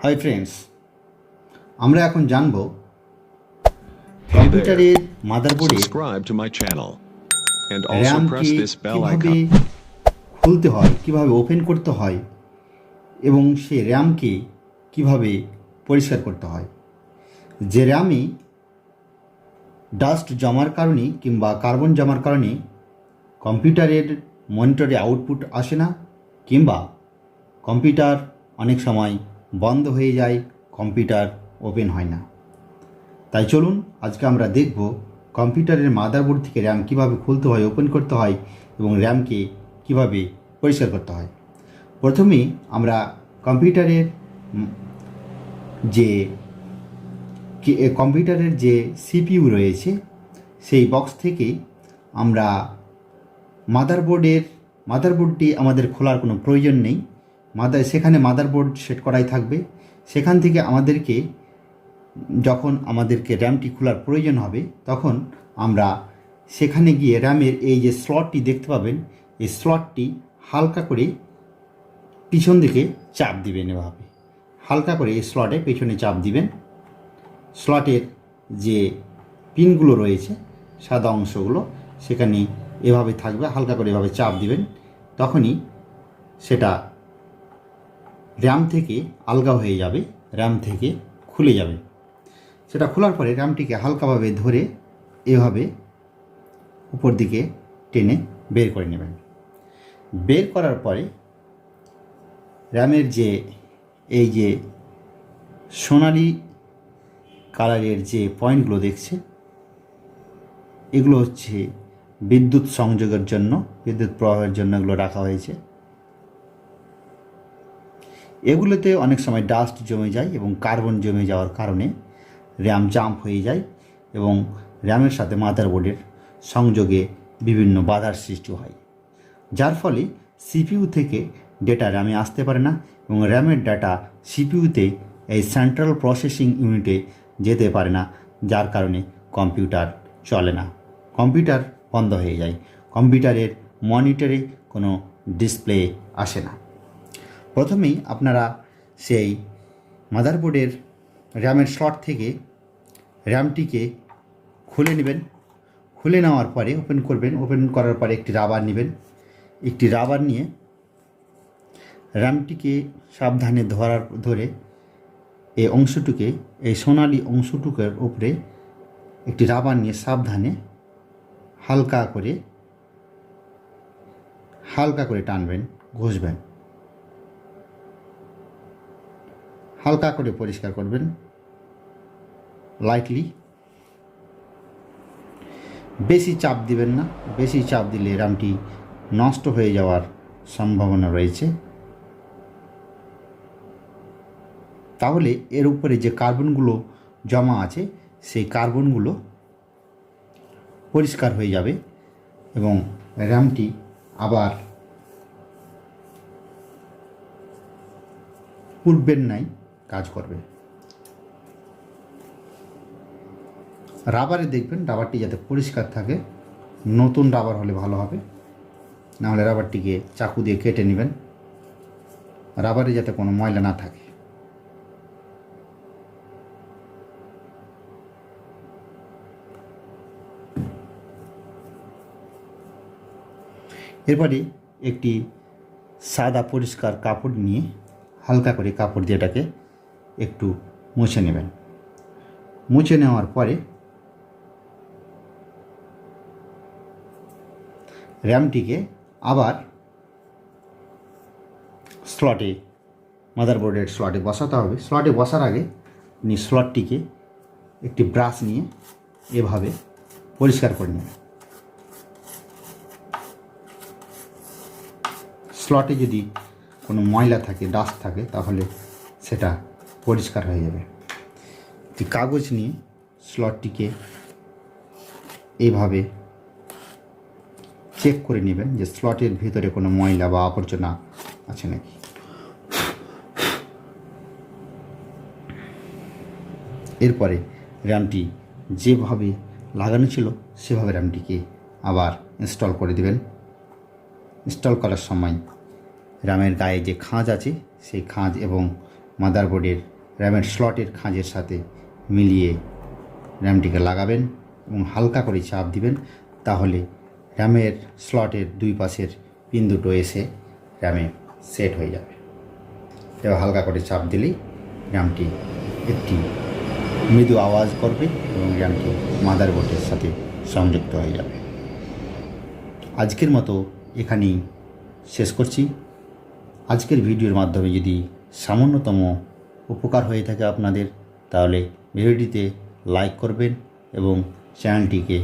Hi friends, আমরা এখন জানব Hey there, কম্পিউটারের মাদারবোর্ডে subscribe to my channel and also র্যামকে press this bell কিভাবে icon. খুলতে হয়, কিভাবে ওপেন করতে হয় এবং সেই র্যামকে কিভাবে পরিষ্কার করতে হয়। যে র্যামে ডাস্ট জমার কারণে কিংবা কার্বন জমার কারণে কম্পিউটারের মনিটরে আউটপুট আসে না কিংবা কম্পিউটার অনেক সময় বন্ধ হয়ে যায়, কম্পিউটার ওপেন হয় না। তাই চলুন আজকে আমরা দেখব কম্পিউটারের মাদারবোর্ড থেকে র্যাম কীভাবে খুলতে হয়, ওপেন করতে হয় এবং র্যামকে কীভাবে পরিষ্কার করতে হয়। প্রথমে আমরা কম্পিউটারের যে সিপিইউ রয়েছে সেই বক্স থেকে আমরা মাদারবোর্ডটি আমাদের খোলার কোনো প্রয়োজন নেই। সেখানে মাদারবোর্ড সেট করাই থাকবে। সেখান থেকে যখন আমাদেরকে র্যামটি খোলার প্রয়োজন হবে তখন আমরা সেখানে গিয়ে র্যামের এই যে স্লটটি দেখতে পাবেন, এই স্লটটি হালকা করে পিছন দিকে চাপ দিবেন। এভাবে হালকা করে এই স্লটে পেছনে চাপ দিবেন। স্লটের যে পিনগুলো রয়েছে সাদা অংশগুলো সেখানে এভাবে থাকবে, হালকা করে এভাবে চাপ দিবেন। তখনই সেটা র্যাম থেকে আলগা হয়ে যাবে, র্যাম থেকে খুলে যাবে। সেটা খোলার পরে র্যামটিকে হালকাভাবে ধরে এভাবে উপর দিকে টেনে বের করে নেবেন। বের করার পরে র্যামের এই যে সোনালি কালারের যে পয়েন্টগুলো দেখছে, এগুলো হচ্ছে বিদ্যুৎ সংযোগের জন্য, বিদ্যুৎ প্রবাহের জন্য এগুলো রাখা হয়েছে। এগুলোতে অনেক সময় ডাস্ট জমে যায় এবং কার্বন জমে যাওয়ার কারণে র্যাম জাম্প হয়ে যায় এবং র্যামের সাথে মাদারবোর্ডের সংযোগে বিভিন্ন বাধার সৃষ্টি হয়, যার ফলে সিপিইউ থেকে ডেটা র্যামে আসতে পারে না এবং র্যামের ডাটা সিপিইউতে এই সেন্ট্রাল প্রসেসিং ইউনিটে যেতে পারে না, যার কারণে কম্পিউটার চলে না, কম্পিউটার বন্ধ হয়ে যায়, কম্পিউটারের মনিটরে কোনো ডিসপ্লে আসে না। প্রথমেই আপনারা সেই মাদারবোর্ডের র্যামের স্লট থেকে র্যামটিকে খুলে নেবেন। খুলে নেওয়ার পরে ওপেন করবেন। ওপেন করার পরে একটি রাবার নেবেন। একটি রাবার নিয়ে র্যামটিকে সাবধানে ধরে এই অংশটুকে, এই সোনালি অংশটুকের উপরে একটি রাবার নিয়ে সাবধানে হালকা করে টানবেন, ঘষবেন, হালকা করে পরিষ্কার করবেন লাইটলি। বেশি চাপ দিবেন না, বেশি চাপ দিলে র্যামটি নষ্ট হয়ে যাওয়ার সম্ভাবনা রয়েছে। তাহলে এর উপরে যে কার্বনগুলো জমা আছে সেই কার্বনগুলো পরিষ্কার হয়ে যাবে এবং র্যামটি আবার পূর্বের ন্যায় কাজ করবে। রাবারে দেখবেন রাবারটি যাতে পরিষ্কার থাকে, নতুন রাবার হলে ভালো হবে, নাহলে রাবারটিকে চাকু দিয়ে কেটে নেবেন, রাবারে যাতে কোনো ময়লা না থাকে। এরপরে একটি সাদা পরিষ্কার কাপড় নিয়ে হালকা করে কাপড় দিয়ে এটাকে একটু মুছে নেবেন। মুছে নেওয়ার পরে র্যামটিকে আবার স্লটে, মাদারবোর্ডের স্লটে বসাতে হবে। স্লটে বসার আগে আপনি স্লটটিকে একটি ব্রাশ নিয়ে এভাবে পরিষ্কার করে নেবেন। স্লটে যদি কোনো ময়লা থাকে, ডাস্ট থাকে, তাহলে সেটা পরিষ্কার হয়ে যাবে। একটি কাগজ নিয়ে স্লটটিকে এইভাবে চেক করে নেবেন যে স্লটের ভিতরে কোনো ময়লা বা আবর্জনা আছে নাকি। এরপরে র্যামটি যেভাবে লাগানো ছিল সেভাবে র্যামটিকে আবার ইনস্টল করে দেবেন। ইনস্টল করার সময় র্যামের গায়ে যে খাঁজ আছে সেই খাঁজ এবং মাদারবোর্ডের র্যামের স্লটের খাঁজের সাথে মিলিয়ে র্যামটিকে লাগাবেন এবং হালকা করে চাপ দিবেন, তাহলে র্যামের স্লটের দুই পাশের পিন দুটো এসে র্যামে সেট হয়ে যাবে। এবার হালকা করে চাপ দিলেই র্যামটি একটি মৃদু আওয়াজ করবে এবং র্যামটি মাদারবোর্ডের সাথে সংযুক্ত হয়ে যাবে। আজকের মতো এখানেই শেষ করছি। আজকের ভিডিওর মাধ্যমে যদি সামান্যতম উপকার হয়ে থাকে আপনাদের, তাহলে ভিডিওটিতে লাইক করবেন এবং চ্যানেলটিকে